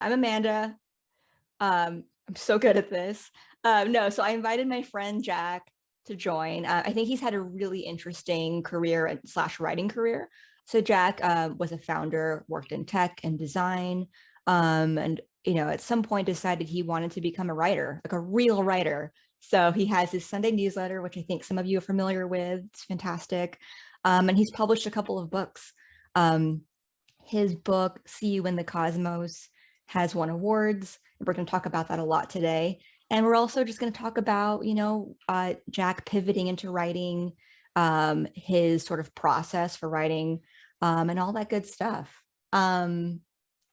I'm Amanda. I'm so good at this. No, so I invited my friend Jack to join. I think he's had a really interesting career and slash writing career. So Jack was a founder, worked in tech and design, and at some point decided he wanted to become a writer, like a real writer. So he has his Sunday newsletter, which I think some of you are familiar with. It's fantastic, and he's published a couple of books. Um, his book, See You in the Cosmos, has won awards. We're going to talk about that a lot today. And we're also just going to talk about, Jack pivoting into writing, his sort of process for writing, and all that good stuff.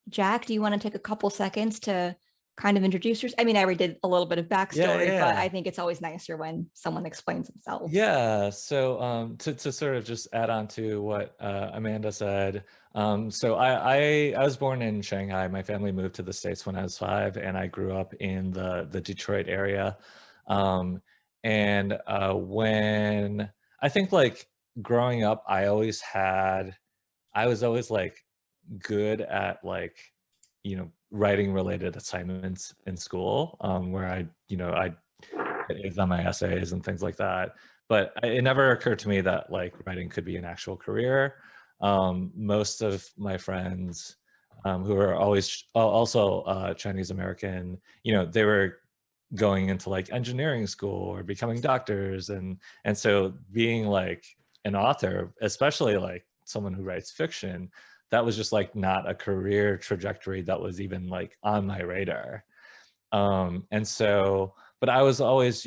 Jack, do you want to take a couple seconds to kind of introduce yourself? I mean, I already did a little bit of Yeah, backstory, but yeah, I think it's always nicer when someone explains themselves. yeah. So, to sort of just add on to what Amanda said, so I was born in Shanghai. My family moved to the States when I was 5, and I grew up in the Detroit area. Um, and when I think like growing up, I was always like good at like writing related assignments in school, where I is on my essays and things like that. But it never occurred to me that like writing could be an actual career. Most of my friends, who are always also Chinese American, they were going into like engineering school or becoming doctors, and so being like an author, especially like someone who writes fiction, that was just like not a career trajectory that was even like on my radar. And so, but I was always,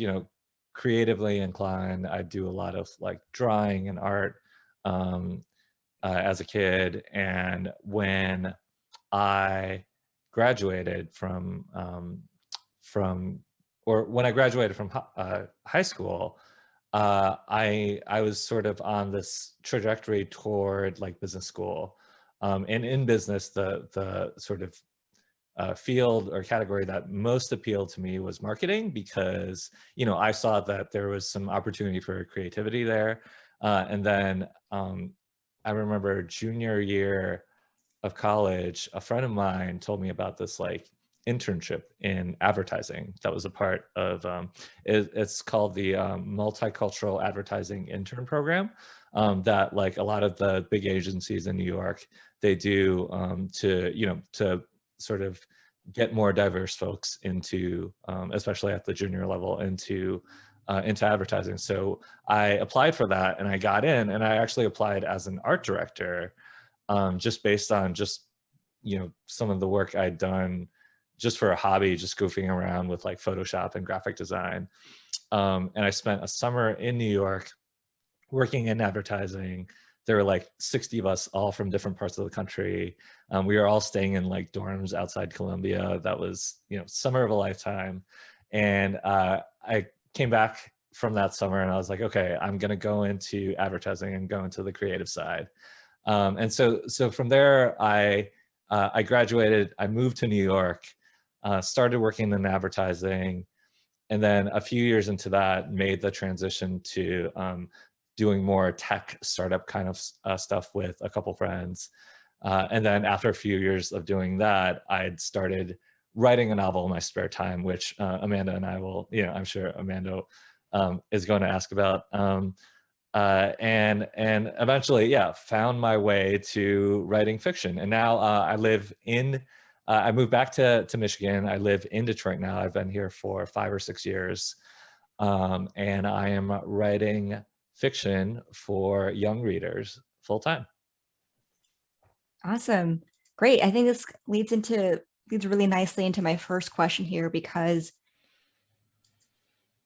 creatively inclined. I do a lot of like drawing and art, um, as a kid. And when I graduated from, or when I graduated from high school, I was sort of on this trajectory toward like business school. And in business, the sort of field or category that most appealed to me was marketing, because I saw that there was some opportunity for creativity there. And then I remember junior year of college, a friend of mine told me about this like internship in advertising that was a part of it's called the Multicultural Advertising Intern Program, that like a lot of the big agencies in New York, they do, to sort of get more diverse folks into, especially at the junior level, into advertising. So I applied for that and I got in, and I actually applied as an art director, just based on just some of the work I'd done just for a hobby, just goofing around with like Photoshop and graphic design. And I spent a summer in New York working in advertising. There were like 60 of us, all from different parts of the country. We were all staying in like dorms outside Columbia. That was, summer of a lifetime. And I came back from that summer and I was like, okay, I'm going to go into advertising and go into the creative side. And so from there, I graduated. I moved to New York, started working in advertising, and then a few years into that, made the transition to doing more tech startup kind of stuff with a couple friends. And then after a few years of doing that, I'd started writing a novel in my spare time, which Amanda and I will, I'm sure Amanda is going to ask about. And eventually, yeah, found my way to writing fiction. And now I moved back to Michigan. I live in Detroit now. I've been here for 5 or 6 years. And I am writing fiction for young readers full time. Awesome. Great. I think this leads really nicely into my first question here, because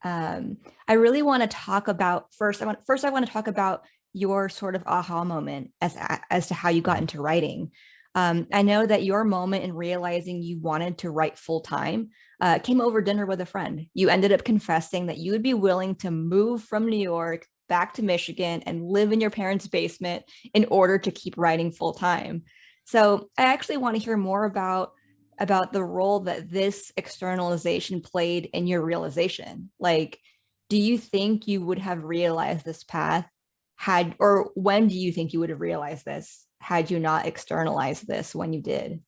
I really want to talk about I want to talk about your sort of aha moment as to how you got Mhm. into writing. I know that your moment in realizing you wanted to write full time came over dinner with a friend. You ended up confessing that you would be willing to move from New York back to Michigan and live in your parents' basement in order to keep writing full time. So I actually want to hear more about the role that this externalization played in your realization. Like, do you think you would have realized this path or when do you think you would have realized this had you not externalized this when you did?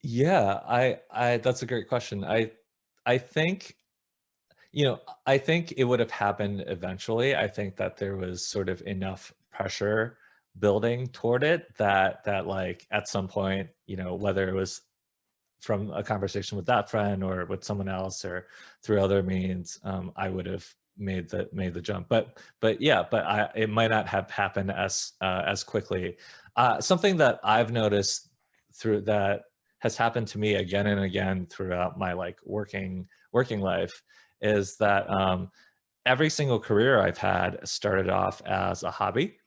Yeah, I that's a great question. I think, you know, I think it would have happened eventually. I think that there was sort of enough pressure building toward it that like at some point, you know, whether it was from a conversation with that friend or with someone else or through other means, I would have made the jump. But yeah, but it might not have happened as quickly. Something that I've noticed through that has happened to me again and again throughout my like working life is that every single career I've had started off as a hobby.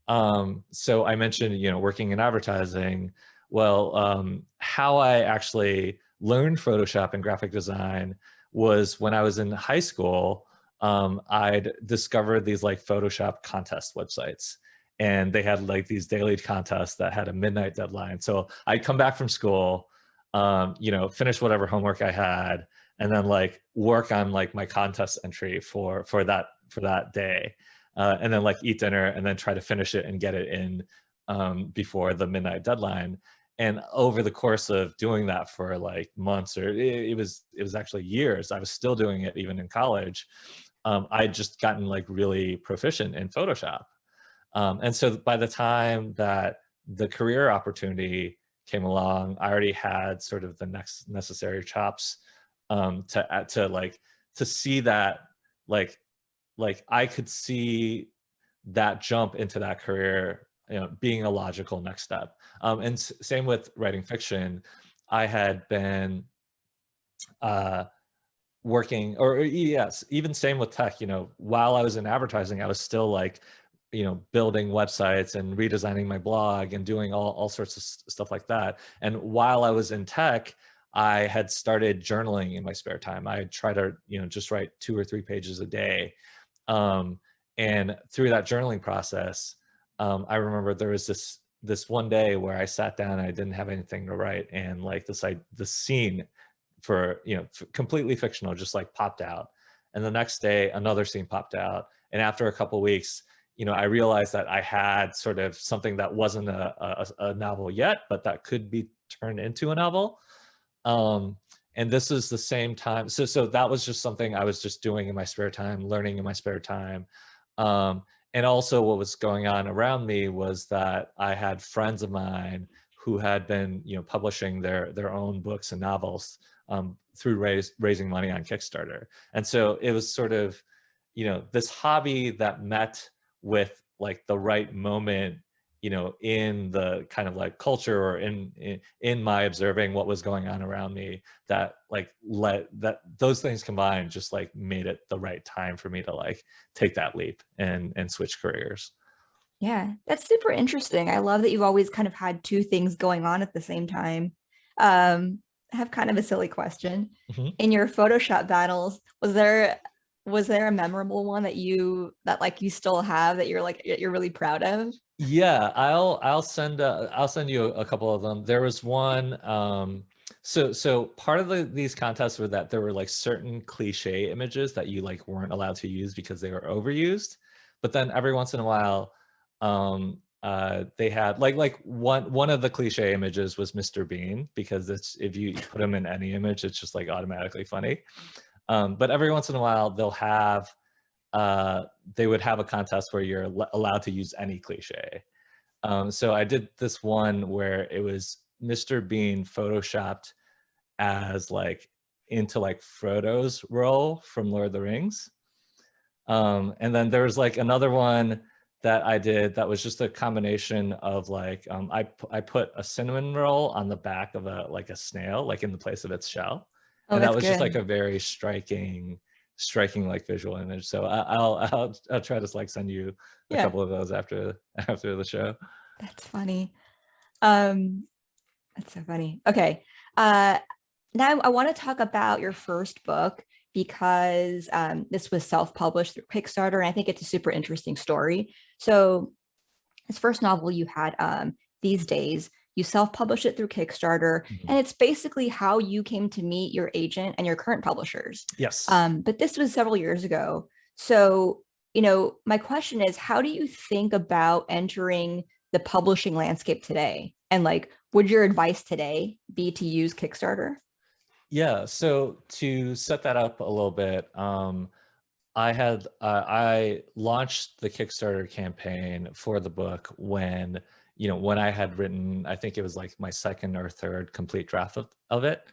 So I mentioned, you know, working in advertising. Well, how I actually learned Photoshop and graphic design was when I was in high school. I'd discovered these like Photoshop contest websites, and they had like these daily contests that had a midnight deadline. So I'd come back from school, you know, finish whatever homework I had, and then like work on like my contest entry for that day, and then like eat dinner and then try to finish it and get it in before the midnight deadline. And over the course of doing that for like months, or it was actually years, I was still doing it even in college. I'd just gotten like really proficient in Photoshop. And so by the time that the career opportunity came along, I already had sort of the next necessary chops to like to see that like I could see that jump into that career, you know, being a logical next step. And same with writing fiction. I had been uh, working, or yes, even same with tech. You know, while I was in advertising, I was still like, you know, building websites and redesigning my blog and doing all sorts of stuff like that. And while I was in tech, I had started journaling in my spare time. I try to, you know, just write 2 or 3 pages a day, um, and through that journaling process, I remember there was this one day where I sat down and I didn't have anything to write, and like the scene for, you know, completely fictional just like popped out, and the next day another scene popped out, and after a couple weeks, you know, I realized that I had sort of something that wasn't a novel yet, but that could be turned into a novel. Um, and this is the same time. So that was just something I was just doing in my spare time, learning in my spare time. And also what was going on around me was that I had friends of mine who had been, you know, publishing their own books and novels through raising money on Kickstarter. And so it was sort of, you know, this hobby that met with like the right moment, you know, in the kind of like culture, or in my observing what was going on around me, that like let that those things combined just like made it the right time for me to like take that leap and switch careers. Yeah, that's super interesting. I love that you've always kind of had two things going on at the same time. I have kind of a silly question. Mhm. In your Photoshop battles, was there a memorable one that like you still have that you're really proud of? Yeah, I'll send you a couple of them. There was one. So part of these contests were that there were like certain cliche images that you like weren't allowed to use because they were overused. But then every once in a while, they had like one of the cliche images was Mr. Bean, because it's, if you put him in any image, it's just like automatically funny. But every once in a while, uh, they would have a contest where you're allowed to use any cliche. So I did this one where it was Mr. Bean photoshopped as like into like Frodo's role from Lord of the Rings. And then there was like another one that I did that was just a combination of like, I put a cinnamon roll on the back of a like a snail, like in the place of its shell. Oh, And that that's was just like good. a very striking like visual image. So I'll try to like send you a Yeah, couple of those after the show. that's funny. Um, that's so funny. Okay. Uh, Now I want to talk about your first book because this was self-published through Kickstarter, and I think it's a super interesting story. So his first novel you had, These Days, you self-published it through Kickstarter, Mhm. and it's basically how you came to meet your agent and your current publishers. Yes. But this was several years ago. So, my question is, how do you think about entering the publishing landscape today? And like, would your advice today be to use Kickstarter? Yeah, so to set that up a little bit, I launched the Kickstarter campaign for the book when, when I had written, I think it was like my second or third complete draft of it.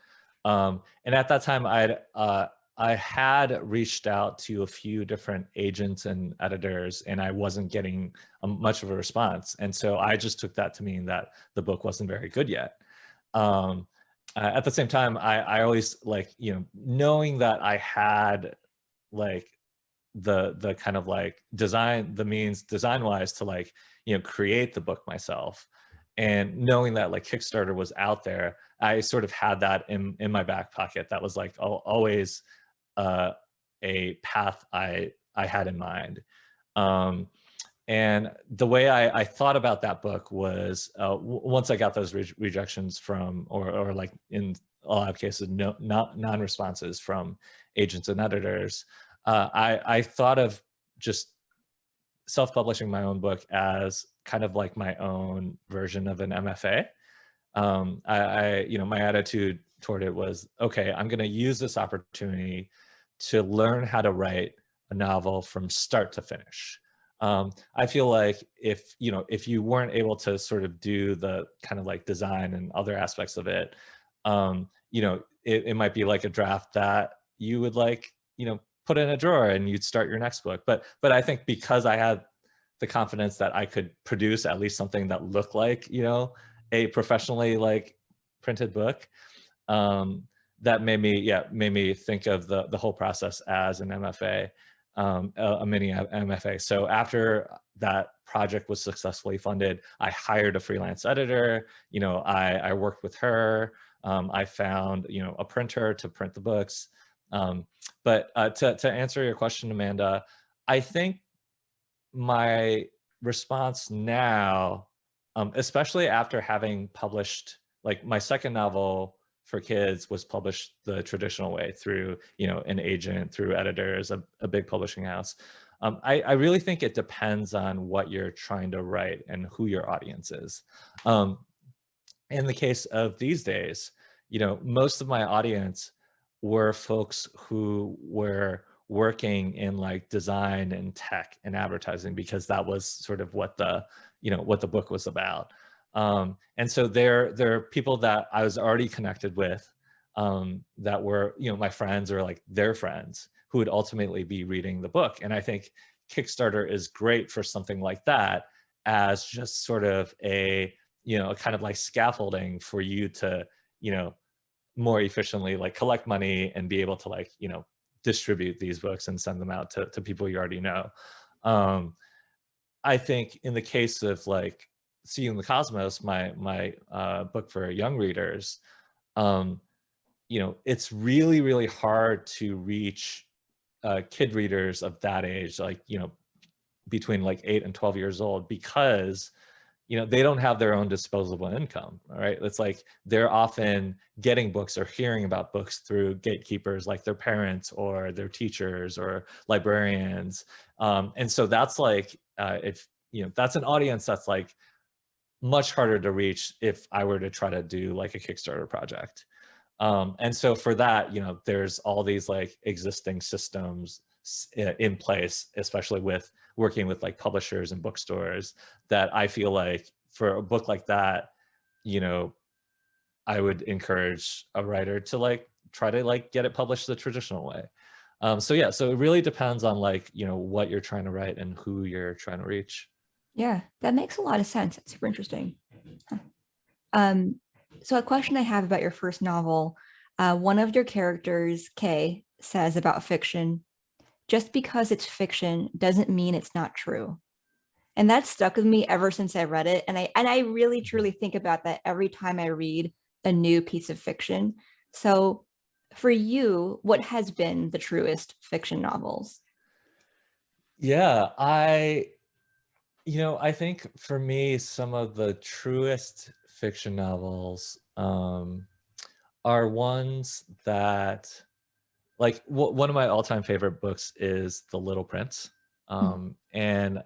And at that time, I had reached out to a few different agents and editors, and I wasn't getting much of a response. And so I just took that to mean that the book wasn't very good yet. Um, at the same time, I always like, knowing that I had like the kind of like the means design wise to like, create the book myself, and knowing that like Kickstarter was out there, I sort of had that in my back pocket. That was like always uh, a path I had in mind. Um, and the way I thought about that book was once I got those rejections from, or like in a lot of cases, not non-responses from agents and editors, I thought of just self-publishing my own book as kind of like my own version of an MFA. My attitude toward it was, okay, I'm going to use this opportunity to learn how to write a novel from start to finish. I feel like if you weren't able to sort of do the kind of like design and other aspects of it, it might be like a draft that you would like, put in a drawer and you'd start your next book. But I think because I had the confidence that I could produce at least something that looked like, a professionally like printed book, that made me think of the whole process as an MFA, a mini MFA. So after that project was successfully funded, I hired a freelance editor. I worked with her. I found a printer to print the books. But to answer your question, Amanda, I think my response now, especially after having published, like my second novel for kids was published the traditional way through, an agent, through editors, a big publishing house. I really think it depends on what you're trying to write and who your audience is. In the case of these days, most of my audience were folks who were working in like design and tech and advertising, because that was sort of what the book was about. And so there are people that I was already connected with, that were, my friends or like their friends who would ultimately be reading the book. And I think Kickstarter is great for something like that, as just sort of a, kind of like scaffolding for you to, more efficiently like collect money and be able to like, distribute these books and send them out to people you already know. Um, I think in the case of like Seeing the Cosmos, my book for young readers, um, it's really, really hard to reach kid readers of that age, like, between like 8 and 12 years old, because they don't have their own disposable income. All right, it's like they're often getting books or hearing about books through gatekeepers like their parents or their teachers or librarians. And so that's like, if that's an audience that's like much harder to reach if I were to try to do like a Kickstarter project. And so for that, there's all these like existing systems in place, especially with working with like publishers and bookstores, that I feel like for a book like that, I would encourage a writer to like try to like get it published the traditional way. So yeah, so it really depends on like, what you're trying to write and who you're trying to reach. Yeah, that makes a lot of sense. It's super interesting. Huh. Um, so a question I have about your first novel, one of your characters, Kay, says about fiction, just because it's fiction doesn't mean it's not true. And that stuck with me ever since I read it. And I really truly think about that every time I read a new piece of fiction. So for you, what has been the truest fiction novels? Yeah, I think for me, some of the truest fiction novels are ones that, like, one of my all-time favorite books is The Little Prince. And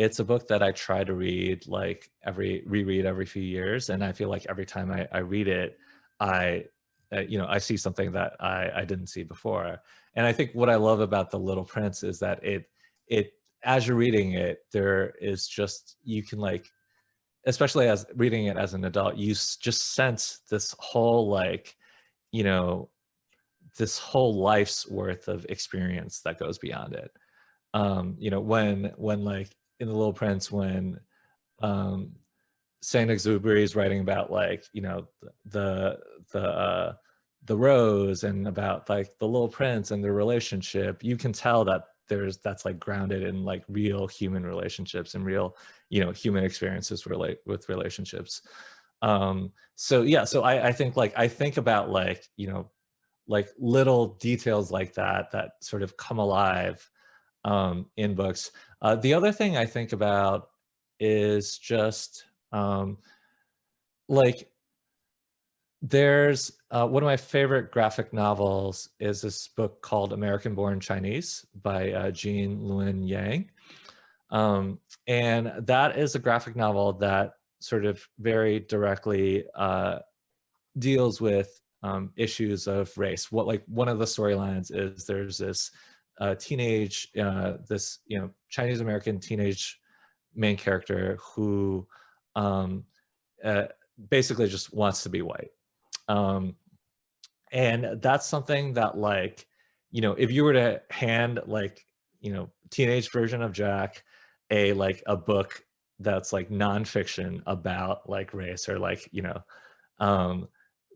it's a book that I try to read like reread every few years, and I feel like every time I read it, I I see something that I didn't see before. And I think what I love about The Little Prince is that it as you're reading it, there is just, you can like, especially as reading it as an adult, you just sense this whole like, you know, this whole life's worth of experience that goes beyond it. When like in The Little Prince, when um, Saint Exupery is writing about like, the the uh, the rose, and about like the little prince and their relationship, you can tell that that's like grounded in like real human relationships and real, human experiences relate with relationships. So yeah, so I think like, I think about like, like little details like that that sort of come alive in books. The other thing I think about is just like, there's one of my favorite graphic novels is this book called American-Born Chinese by Jean Luen Yang. And that is a graphic novel that sort of very directly deals with issues of race. What, like, one of the storylines is there's this this Chinese American teenage main character who um, uh, basically just wants to be white. Um, and that's something that, like, if you were to hand like, teenage version of Jack a book that's like nonfiction about like race, or like, um,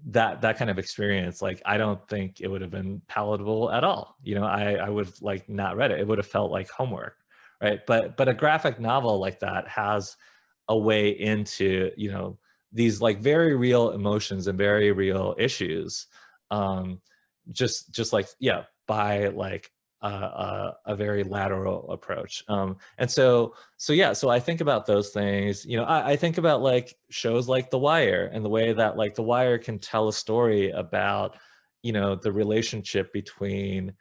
that kind of experience, like, I don't think it would have been palatable at all. I would have like not read it. It would have felt like homework, right? But a graphic novel like that has a way into, these like very real emotions and very real issues, um, just like, yeah, by like a very lateral approach. And so yeah, so I think about those things. I think about like shows like The Wire, and the way that like The Wire can tell a story about, the relationship between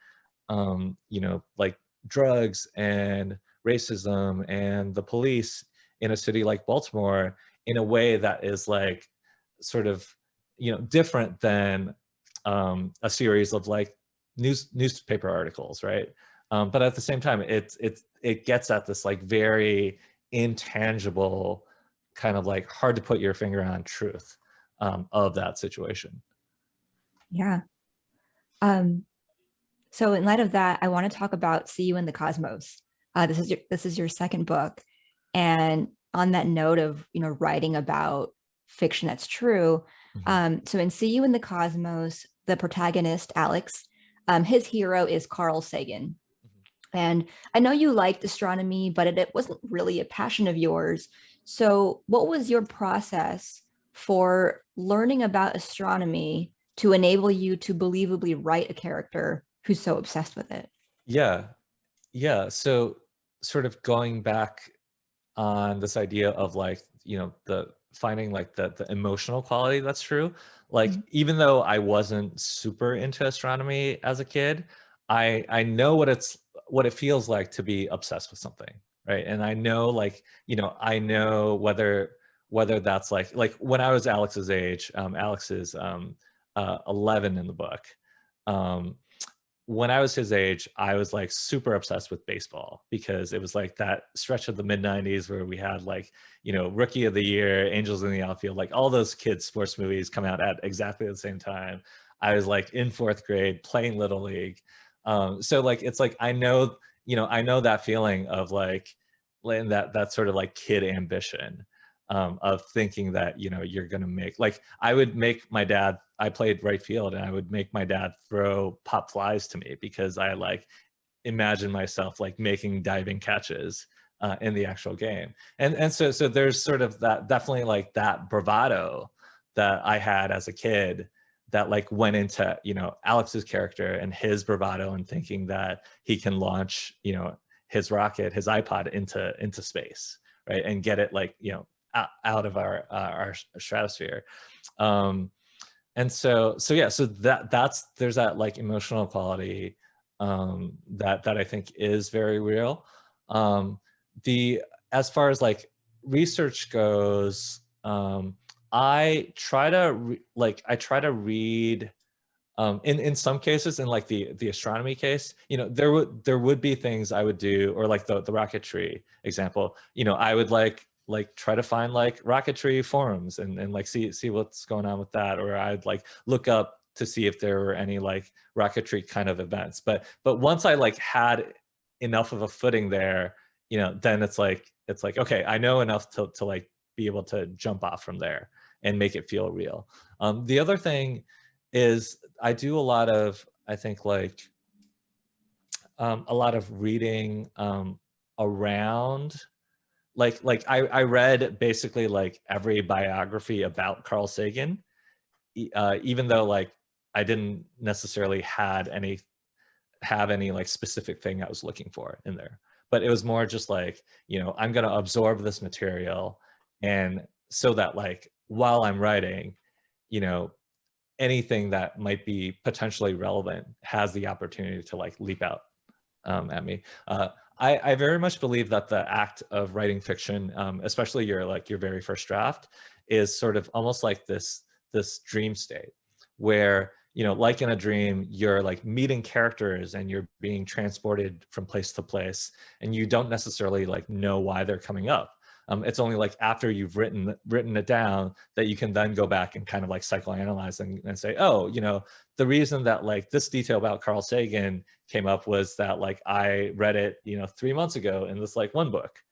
like drugs and racism and the police in a city like Baltimore, in a way that is like sort of, different than a series of like newspaper articles, right? But at the same time, it gets at this like very intangible, kind of like hard to put your finger on truth of that situation. Yeah. Um, so in light of that, I want to talk about See You in the Cosmos. This is your second book. And on that note of, writing about fiction that's true. Mhm. So in See You in the Cosmos, the protagonist, Alex, his hero is Carl Sagan. And I know you liked astronomy, but it wasn't really a passion of yours. So, what was your process for learning about astronomy to enable you to believably write a character who's so obsessed with it? Yeah, yeah. So sort of going back on this idea of like, the finding like the emotional quality that's true. Like, Mhm. even though I wasn't super into astronomy as a kid, I know what it feels like to be obsessed with something, right? And I know, like, I know whether that's like when I was Alex's age. Alex is 11 in the book. um when I was his age, I was like super obsessed with baseball, because it was like that stretch of the mid 90s where we had like, Rookie of the Year, Angels in the Outfield, like all those kids' sports movies come out at exactly the same time. I was like in fourth grade playing Little League. So like, it's like, I know that feeling of like, that sort of like kid ambition, of thinking that, you're going to make, like, I would make my dad, I played right field, and I would make my dad throw pop flies to me, because I like imagine myself like making diving catches in the actual game. And so there's sort of that, definitely like that bravado that I had as a kid, that like went into, Alex's character and his bravado, and thinking that he can launch, his rocket, his iPod into space, right? And get it like, out of our stratosphere. Um, and so yeah, so there's that like emotional quality that I think is very real. The as far as like research goes, I try to read, in some cases, in like the astronomy case, you know, there would be things I would do, or like the rocketry example, you know, I would like try to find like rocketry forums and like see what's going on with that, or I'd like look up to see if there were any like rocketry kind of events. But once I like had enough of a footing there, you know, then it's like okay, I know enough to like be able to jump off from there and make it feel real. The other thing is I do a lot of, I think like a lot of reading around I read basically like every biography about Carl Sagan, even though like I didn't necessarily have any like specific thing I was looking for in there. But it was more just like, you know, I'm going to absorb this material, and so that like while I'm writing, you know, anything that might be potentially relevant has the opportunity to like leap out at me. I very much believe that the act of writing fiction, especially your very first draft, is sort of almost like this dream state where, you know, like in a dream, you're like meeting characters and you're being transported from place to place, and you don't necessarily like know why they're coming up. It's only like after you've written it down that you can then go back and kind of like psychoanalyze and say, oh, you know, the reason that like this detail about Carl Sagan came up was that like I read it, you know, 3 months ago in this like one book.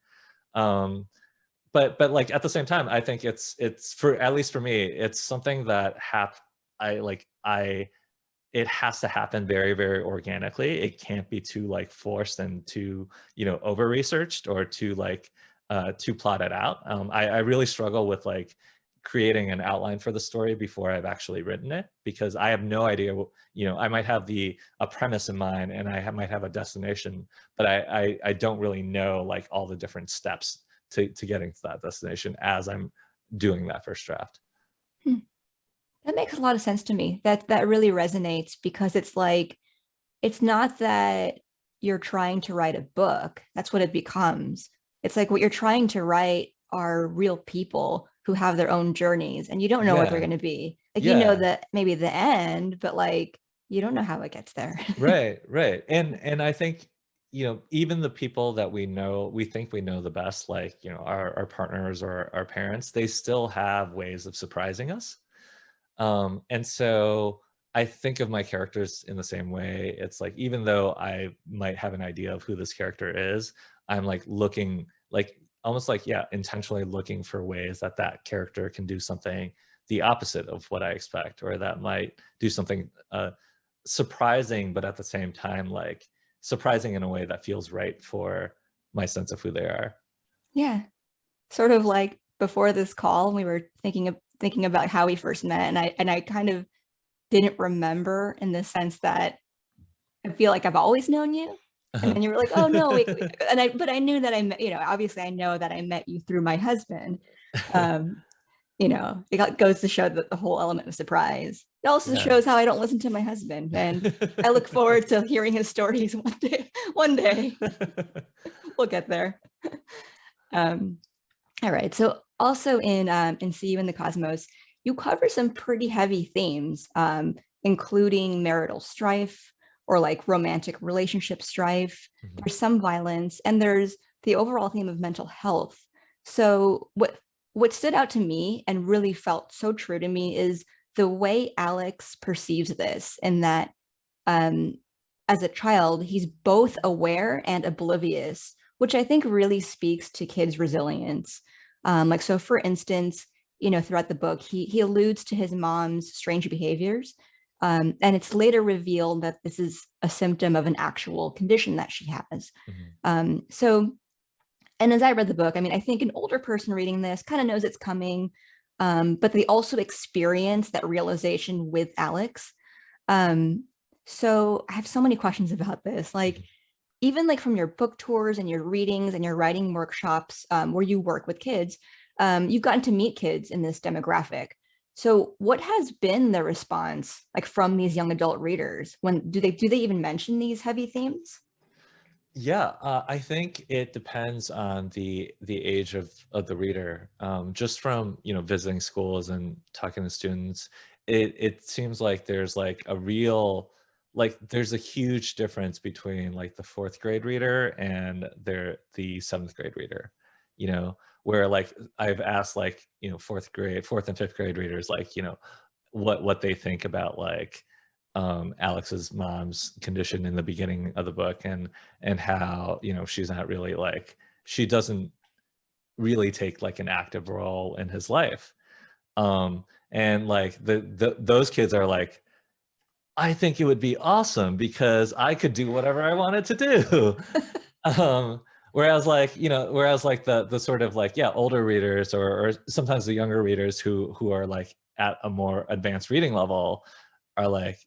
But like at the same time, I think it's for, at least for me, it's something that it has to happen very, very organically. It can't be too like forced and too, you know, over researched or too plotted out. I really struggle with like creating an outline for the story before I've actually written it, because I have no idea, you know, I might have a premise in mind and might have a destination, but I don't really know like all the different steps to getting to that destination as I'm doing that first draft. Hmm. That makes a lot of sense to me. That really resonates, because it's like, it's not that you're trying to write a book. That's what it becomes. It's like what you're trying to write are real people who have their own journeys, and you don't know what they're Yeah. going to be. Like, you know Yeah. that maybe the end, but like you don't know how it gets there. Right. And I think, you know, even the people that we think we know the best, like, you know, our partners or our parents, they still have ways of surprising us. And so I think of my characters in the same way. It's like, even though I might have an idea of who this character is, I'm like looking, like almost like, yeah, intentionally looking for ways that that character can do something the opposite of what I expect, or that might do something surprising, but at the same time, like surprising in a way that feels right for my sense of who they are. Yeah. Sort of like before this call, we were thinking about how we first met, and I kind of didn't remember, in the sense that I feel like I've always known you. And Uh-huh. then you were like, oh no, wait, but I knew that I met, you know, obviously I know that I met you through my husband. Um, you know, it goes to show that the whole element of surprise. It also Yeah. shows how I don't listen to my husband. And I look forward to hearing his stories one day. One day we'll get there. Um, all right. So also in See You in the Cosmos, you cover some pretty heavy themes, including marital strife, or like romantic relationship strife. Mhm. There's some violence, and there's the overall theme of mental health. So what stood out to me and really felt so true to me is the way Alex perceives this, in that um, as a child, he's both aware and oblivious, which I think really speaks to kids' resilience. Like, so for instance, you know, throughout the book, he alludes to his mom's strange behaviors. And it's later revealed that this is a symptom of an actual condition that she has. Mhm. So, and as I read the book, I mean, I think an older person reading this kind of knows it's coming, but they also experience that realization with Alex. Um, so I have so many questions about this. Like, Mhm. even like from your book tours and your readings and your writing workshops, where you work with kids, you've gotten to meet kids in this demographic. So what has been the response like from these young adult readers? When do they even mention these heavy themes? Yeah, I think it depends on the age of the reader. Just from visiting schools and talking to students, it seems like there's like a real there's a huge difference between like the fourth grade reader and the seventh grade reader. Where like I've asked like fourth and fifth grade readers like what they think about like Alex's mom's condition in the beginning of the book, and how she's not really like she doesn't really take like an active role in his life. And like those kids are like, I think it would be awesome because I could do whatever I wanted to do. um whereas like the sort of like, yeah, older readers, or sometimes the younger readers who are like at a more advanced reading level are like,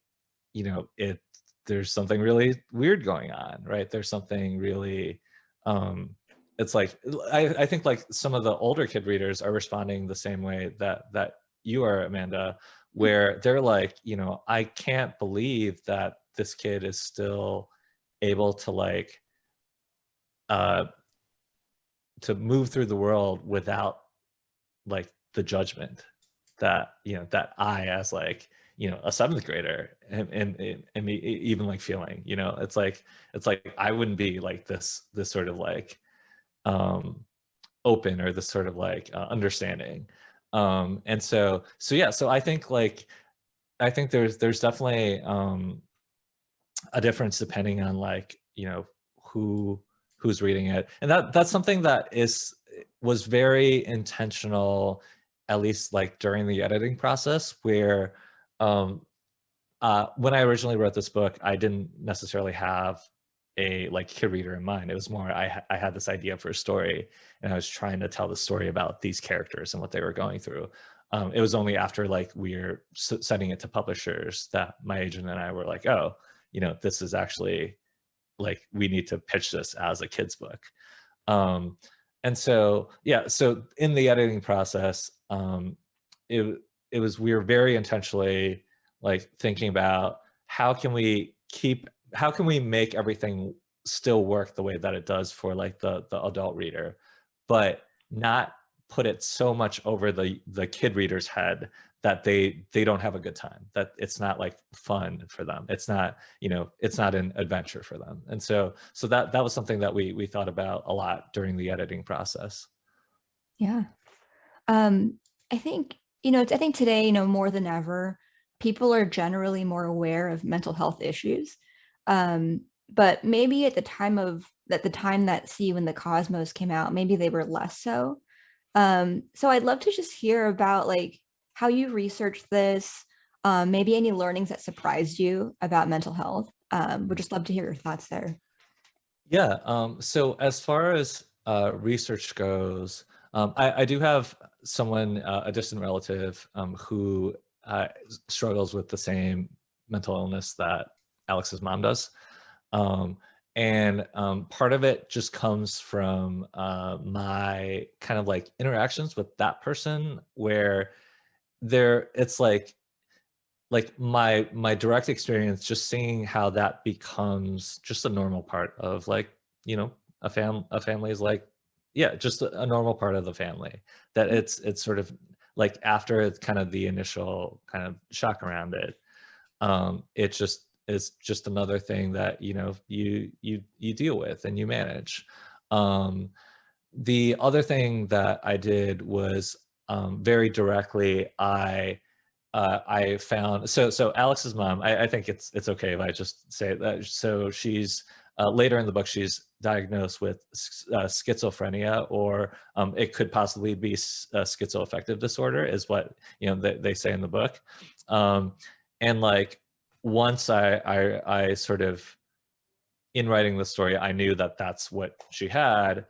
it there's something really weird going on, right? There's something really um it's like I think like some of the older kid readers are responding the same way that you are, Amanda, where they're like, I can't believe that this kid is still able to like uh to move through the world without like the judgment that that I, as like a seventh grader, and even like feeling, it's like I wouldn't be like this sort of like um open, or this sort of like understanding. And so yeah, so I think like there's definitely a difference depending on like who who's reading it, and that's something that was very intentional, at least like during the editing process, where um when I originally wrote this book, I didn't necessarily have a like kid reader in mind. It was more I had this idea for a story, and I was trying to tell the story about these characters and what they were going through. It was only after like we're sending it to publishers that my agent and I were like, oh, this is actually like we need to pitch this as a kid's book. Um, and so yeah, so in the editing process, it it was we were very intentionally like thinking about how can we make everything still work the way that it does for like the adult reader, but not put it so much over the kid reader's head that they don't have a good time, that it's not like fun for them, it's not an adventure for them. And so that was something that we thought about a lot during the editing process. Yeah. I think, I think today, more than ever, people are generally more aware of mental health issues. But maybe at the time that See You in the Cosmos came out, maybe they were less so. So I'd love to just hear about like how you researched this, maybe any learnings that surprised you about mental health. Would just love to hear your thoughts there. Yeah. So as far as research goes, I do have someone, a distant relative, who struggles with the same mental illness that Alex's mom does. Um, and part of it just comes from my kind of like interactions with that person, where it's like my direct experience, just seeing how that becomes just a normal part of like you know a family is like, yeah, just a normal part of the family, that it's sort of like after it's kind of the initial kind of shock around it, it just is just another thing that you deal with and you manage. um the other thing that I did was, very directly, I found, so Alex's mom, I think it's okay if I just say that. So she's later in the book, she's diagnosed with schizophrenia, or it could possibly be schizoaffective disorder, is what they say in the book. Um, and like once I sort of, in writing the story, I knew that that's what she had.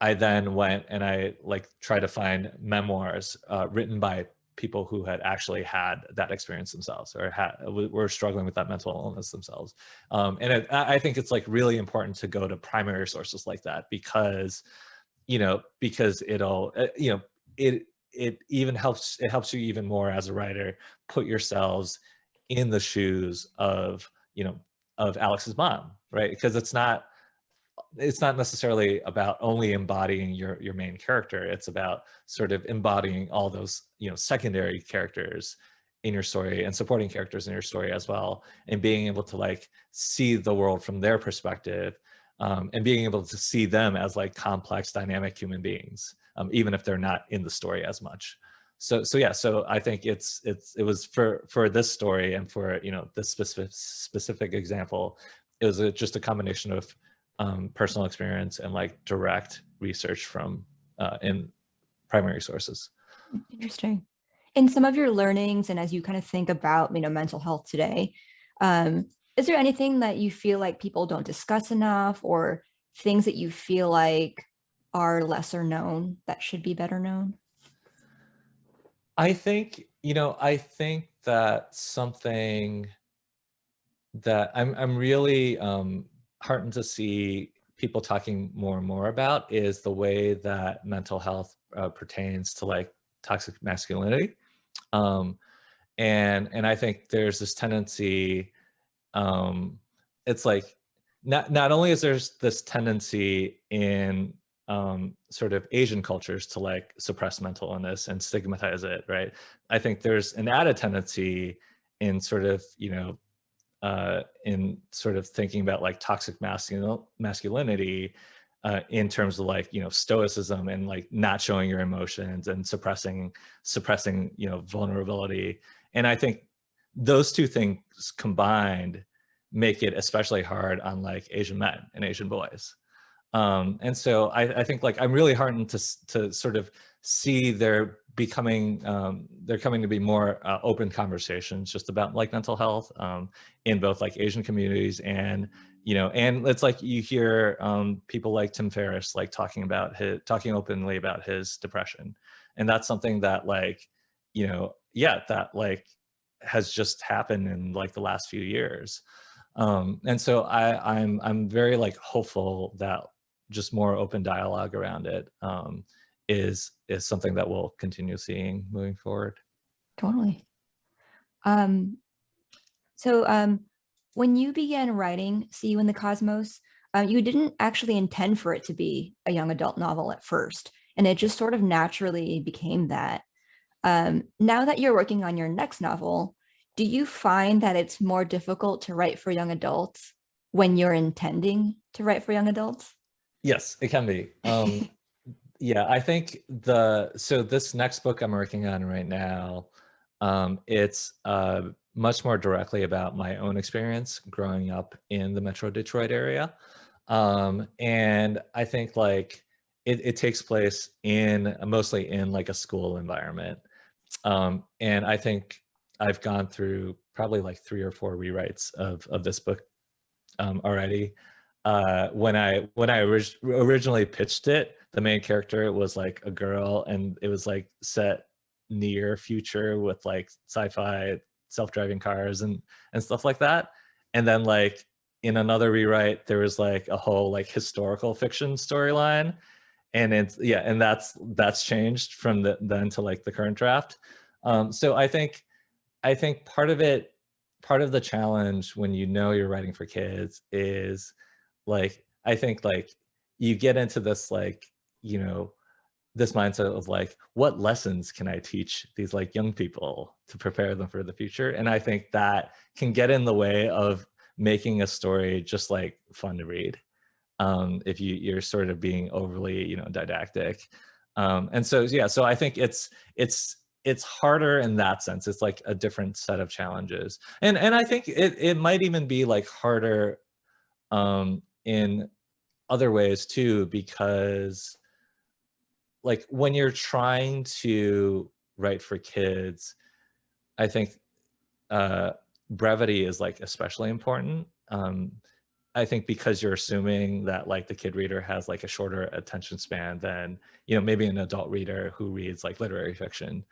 I then went and I like tried to find memoirs written by people who had actually had that experience themselves, or were struggling with that mental illness themselves. And I think it's like really important to go to primary sources like that, because because it it helps you even more as a writer put yourselves in the shoes of of Alex's mom, right? Because it's not it's not necessarily about only embodying your main character. It's about sort of embodying all those, you know, secondary characters in your story and supporting characters in your story as well, and being able to like see the world from their perspective, and being able to see them as like complex, dynamic human beings, even if they're not in the story as much. So yeah, so I think it was for this story and for, you know, this specific example, it was just a combination of personal experience and like direct research from in primary sources. Interesting. In some of your learnings, and as you kind of think about, mental health today, um, is there anything that you feel like people don't discuss enough, or things that you feel like are lesser known that should be better known? I think, you know, I think that something that I'm really heartened to see people talking more and more about is the way that mental health pertains to like toxic masculinity. Um, and I think there's this tendency, um, it's like not only is there this tendency in sort of Asian cultures to like suppress mental illness and stigmatize it, right? I think there's an added tendency in sort of, you know, in sort of thinking about like toxic masculinity in terms of like, you know, stoicism and like not showing your emotions and suppressing, you know, vulnerability. And I think those two things combined make it especially hard on like Asian men and Asian boys. And so I think like I'm really heartened to sort of see there coming to be more open conversations just about like mental health in both like Asian communities, and you know, and it's like you hear people like Tim Ferriss like talking openly about his depression, and that's something that like, you know, yeah, that like has just happened in like the last few years. And so I'm very like hopeful that just more open dialogue around it is something that we'll continue seeing moving forward. Totally. Um, so when you began writing See You in the Cosmos, you didn't actually intend for it to be a young adult novel at first, and it just sort of naturally became that. Now that you're working on your next novel, do you find that it's more difficult to write for young adults when you're intending to write for young adults? Yes, it can be. Yeah, I think so this next book I'm working on right now, it's much more directly about my own experience growing up in the Metro Detroit area. And I think like it takes place in mostly in like a school environment. And I think I've gone through probably like 3 or 4 rewrites of this book already. When I originally pitched it, the main character was like a girl, and it was like set near future with like sci-fi self-driving cars and stuff like that. And then like in another rewrite, there was like a whole like historical fiction storyline, and it's yeah, and that's changed from then to like the current draft. So I think part of the challenge when you know you're writing for kids is like, I think like you get into this like, you know, this mindset of like, what lessons can I teach these like young people to prepare them for the future? And I think that can get in the way of making a story just like fun to read. If you're sort of being overly, you know, didactic. And so yeah, so I think it's harder in that sense. It's like a different set of challenges. And I think it might even be like harder in other ways too, because like when you're trying to write for kids, I think uh, brevity is like especially important. I think because you're assuming that like the kid reader has like a shorter attention span than, you know, maybe an adult reader who reads like literary fiction.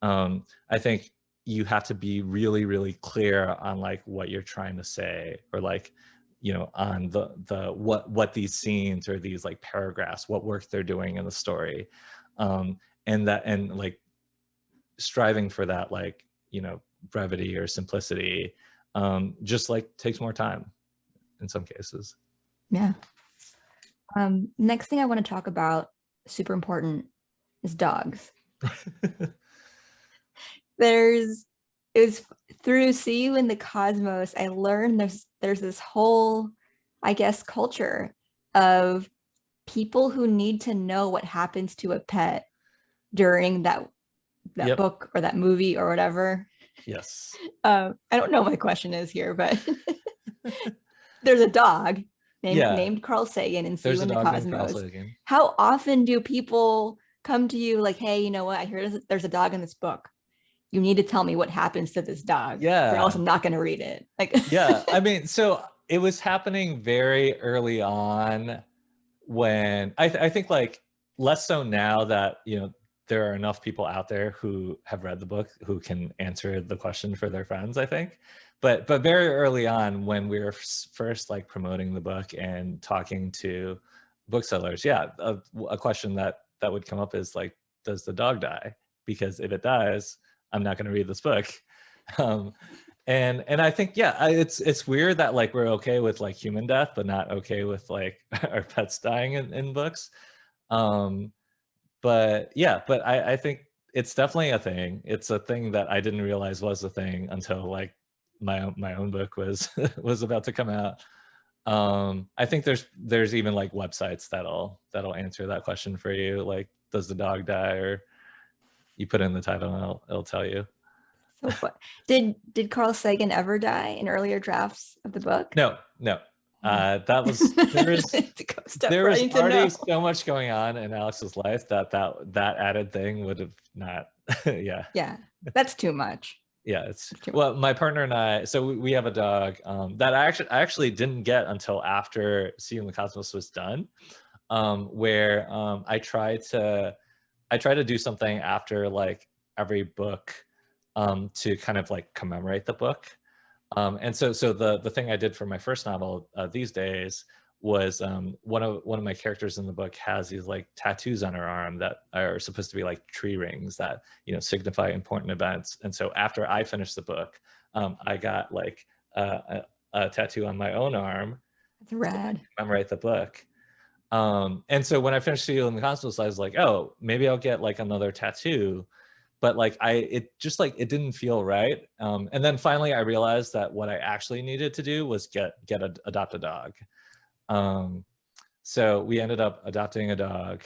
I think you have to be really, really clear on like what you're trying to say, or like, you know, on the what these scenes or these like paragraphs, what work they're doing in the story. And like striving for that, like, you know, brevity or simplicity, just like takes more time in some cases. Yeah. Next thing I want to talk about, super important, is dogs. There's is through See You in the Cosmos, I learned there's this whole, I guess, culture of people who need to know what happens to a pet during that Yep. book or that movie or whatever. Yes. I don't know what my question is here, but there's a dog Yeah. named Carl Sagan and See You There's a in the dog named Carl Cosmos. Sagan. How often do people come to you like, hey, you know what? I hear there's a dog in this book. You need to tell me what happens to this dog, or else Yeah. I'm not going to read it. Like, Yeah. I mean, so it was happening very early on when I think like less so now that, there are enough people out there who have read the book who can answer the question for their friends, I think. But very early on when we were first like promoting the book and talking to booksellers, yeah, a question that would come up is like, does the dog die? Because if it dies, I'm not going to read this book. Um, and I think, yeah, it's weird that like we're okay with like human death, but not okay with like our pets dying in books. Um, but yeah, but I think it's definitely a thing. It's a thing that I didn't realize was a thing until like my own book was was about to come out. I think there's even like websites that'll answer that question for you. Like, does the dog die? Or you put in the title and it'll tell you. so fun. Did Carl Sagan ever die in earlier drafts of the book? No, no. Hmm. That was Step there was writing to already know. so much going on in Alex's life that added thing would have not. Yeah, Yeah, that's too much. yeah. It's That's too much. well, my partner and I. So we have a dog that I actually didn't get until after Seeing the Cosmos was done, where I try to do something after like every book to kind of like commemorate the book. And so the thing I did for my first novel these days was one of my characters in the book has these like tattoos on her arm that are supposed to be like tree rings that signify important events. And so after I finished the book, I got like a tattoo on my own arm That's to like rad. commemorate the book. And so when I finished Seal in the Cosmos, I was like, oh, maybe I'll get like another tattoo. But like it just like it didn't feel right. And then finally I realized that what I actually needed to do was adopt a dog. Um, so we ended up adopting a dog.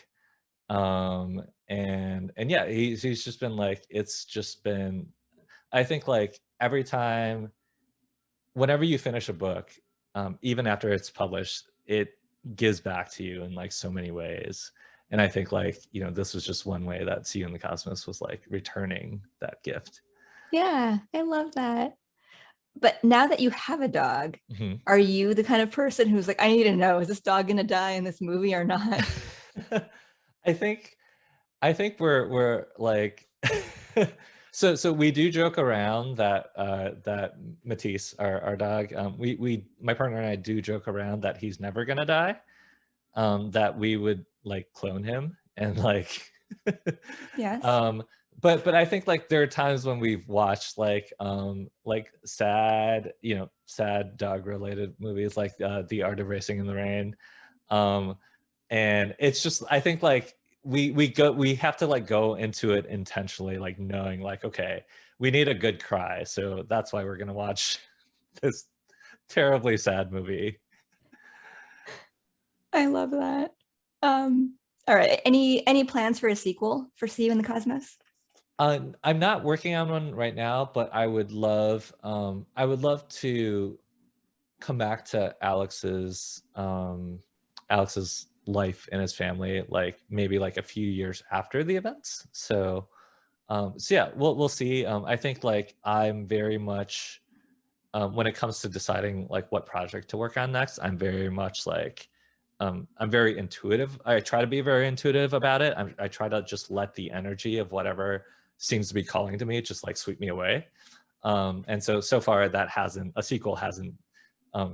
And yeah, he's just been like, it's just been, I think like every time, whenever you finish a book, even after it's published, it gives back to you in like so many ways. And I think like, this was just one way that See You in the Cosmos was like returning that gift. Yeah, I love that. But now that you have a dog, Mhm. are you the kind of person who's like, I need to know, is this dog gonna die in this movie or not? I think we're like so we do joke around that Matisse, our dog, we my partner and I do joke around that he's never gonna die, that we would like clone him and like Yes. um but I think like there are times when we've watched like sad dog related movies like The Art of Racing in the Rain, um and it's just I think like we have to like go into it intentionally like knowing like, okay, we need a good cry, so that's why we're gonna watch this terribly sad movie. I love that. All right. Any plans for a sequel for See You in the Cosmos? I'm not working on one right now, but I would love to come back to Alex's life and his family, like maybe like a few years after the events. So yeah, we'll see. I think like I'm very much when it comes to deciding like what project to work on next, I'm very much like I'm very intuitive. I try to be very intuitive about it. I try to just let the energy of whatever seems to be calling to me just like sweep me away. And so far that hasn't a sequel hasn't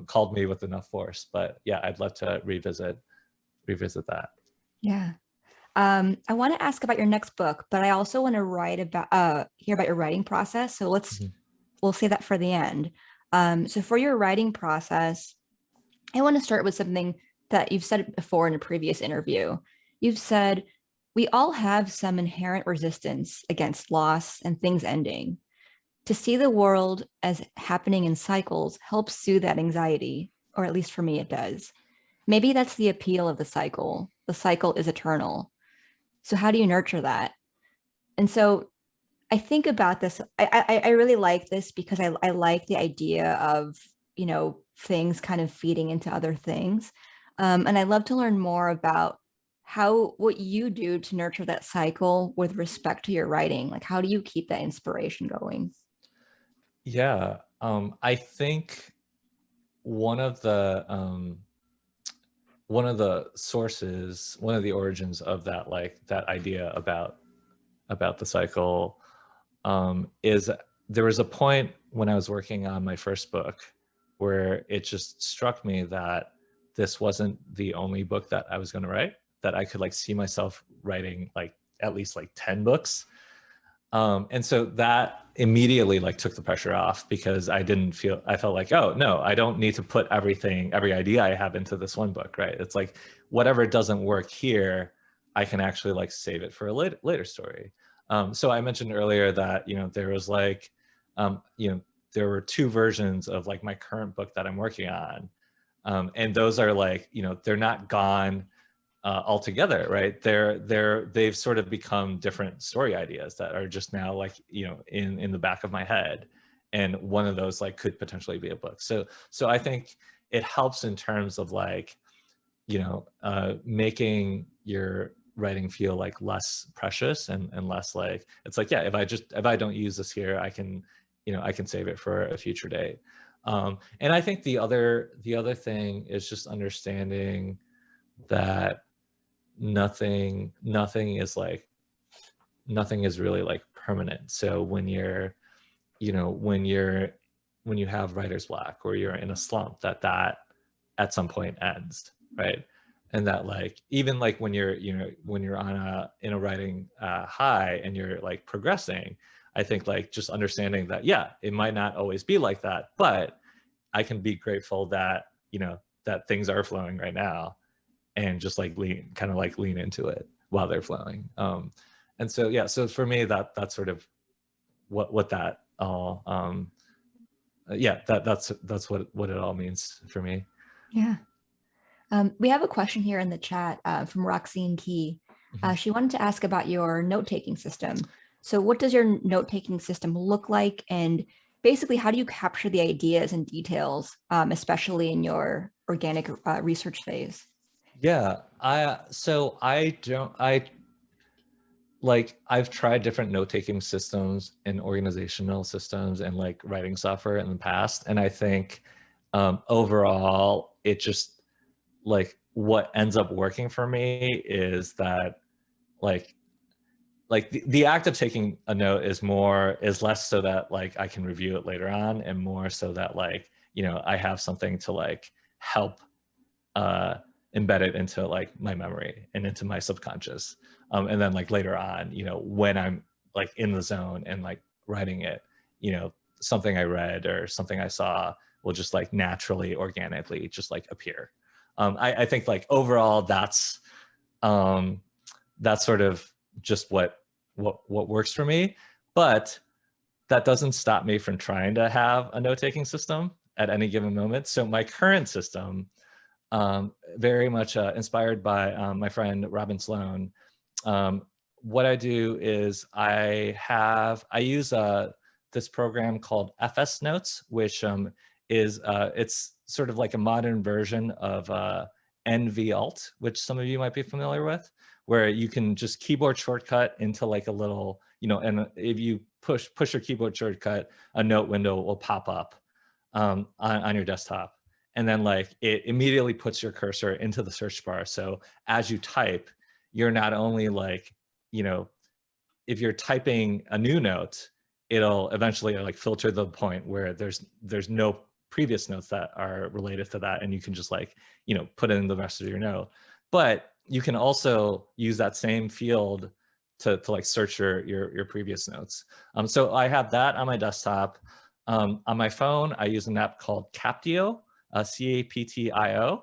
called me with enough force. But yeah, I'd love to revisit that. Yeah. I want to ask about your next book, but I also want to write about hear about your writing process. So Mhm. we'll say that for the end. So for your writing process, I want to start with something that you've said it before in a previous interview. You've said, we all have some inherent resistance against loss and things ending. To see the world as happening in cycles helps soothe that anxiety, or at least for me, it does. Maybe that's the appeal of the cycle. The cycle is eternal. So, how do you nurture that? And so, I think about this. I really like this because I like the idea of, things kind of feeding into other things. And I'd love to learn more about what you do to nurture that cycle with respect to your writing. Like, how do you keep that inspiration going? Yeah, I think one of the sources, one of the origins of that, like that idea about the cycle, is there was a point when I was working on my first book where it just struck me that this wasn't the only book that I was going to write, that I could like see myself writing like at least like 10 books. And so that immediately like took the pressure off, because I felt like, oh no, I don't need to put every idea I have into this one book, right? It's like whatever doesn't work here, I can actually like save it for a later story. So I mentioned earlier that, there was like, there were two versions of like my current book that I'm working on. And those are like, they're not gone altogether, right? They've sort of become different story ideas that are just now like, in the back of my head. And one of those like could potentially be a book. So I think it helps in terms of like, making your writing feel like less precious and less like, it's like, yeah, if I don't use this here, I can, I can save it for a future date. And I think the other thing is just understanding that nothing is really like permanent. So when you're, when you have writer's block or you're in a slump, that at some point ends, right? And that like, even like when you're, when you're in a writing high and you're like progressing, I think like just understanding that, yeah, it might not always be like that, but I can be grateful that, that things are flowing right now, and just like lean into it while they're flowing. And so, yeah, so for me, that's sort of what that all, yeah, that's what it all means for me. Yeah. We have a question here in the chat from Roxine Key. Mhm. She wanted to ask about your note-taking system. So what does your note-taking system look like? And basically, how do you capture the ideas and details, especially in your organic research phase? Yeah, I don't, like I've tried different note-taking systems and organizational systems and like writing software in the past, and I think overall it just like what ends up working for me is that like the act of taking a note is less so that like I can review it later on, and more so that like, I have something to like help uh embed it into like my memory and into my subconscious. And then like later on, when I'm like in the zone and like writing it, something I read or something I saw will just like naturally, organically just like appear. I think like overall um that's sort of just what works for me. But that doesn't stop me from trying to have a note-taking system at any given moment. So my current system, very much inspired by my friend Robin Sloan. Um, what I do is I use this program called FS Notes, which it's sort of like a modern version of NV Alt, which some of you might be familiar with, where you can just keyboard shortcut into like a little, and if you push your keyboard shortcut, a note window will pop up on your desktop. And then like it immediately puts your cursor into the search bar. So as you type, you're not only like, if you're typing a new note, it'll eventually like filter the point where there's no previous notes that are related to that, and you can just like, put in the rest of your note. But you can also use that same field to like search your previous notes. So I have that on my desktop. On my phone, I use an app called Captio, Captio.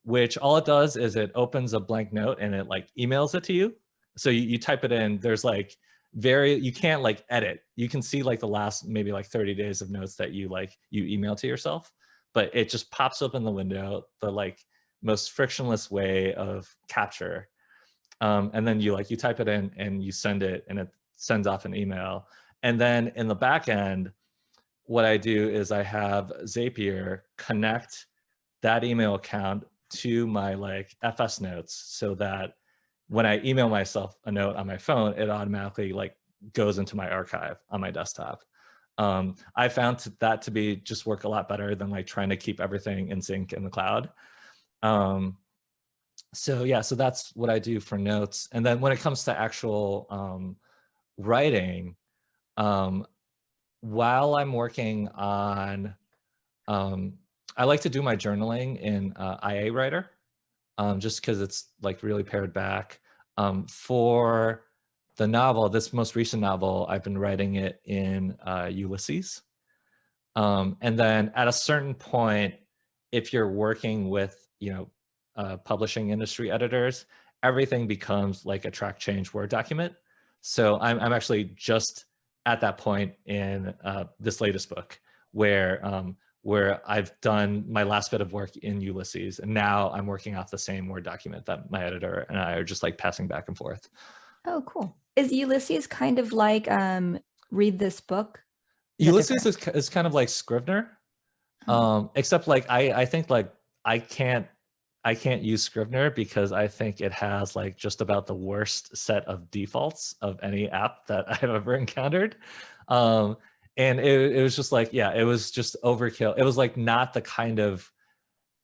which all it does is it opens a blank note and it like emails it to you. So you type it in, there's like you can't like edit. You can see like the last maybe like 30 days of notes that you email to yourself, but it just pops up in the window, the like most frictionless way of capture. And then you type it in and you send it and it sends off an email. And then in the back end, what I do is I have Zapier connect that email account to my like FS notes so that when I email myself a note on my phone, it automatically like goes into my archive on my desktop. I found that to be just work a lot better than like trying to keep everything in sync in the cloud. So yeah, so that's what I do for notes. And then when it comes to actual writing, while I'm working on, I like to do my journaling in IA Writer, just because it's like really pared back. For the novel, this most recent novel, I've been writing it in Ulysses. And then at a certain point, if you're working with, publishing industry editors, everything becomes like a track change Word document. So I'm actually just at that point in this latest book where I've done my last bit of work in Ulysses, and now I'm working off the same Word document that my editor and I are just like passing back and forth. Oh, cool. Is Ulysses kind of like read this book? Is that Ulysses different? is kind of like Scrivener, Oh. except like I think like I can't use Scrivener because I think it has like just about the worst set of defaults of any app that I've ever encountered. And it was just like, yeah, it was just overkill. It was like not the kind of,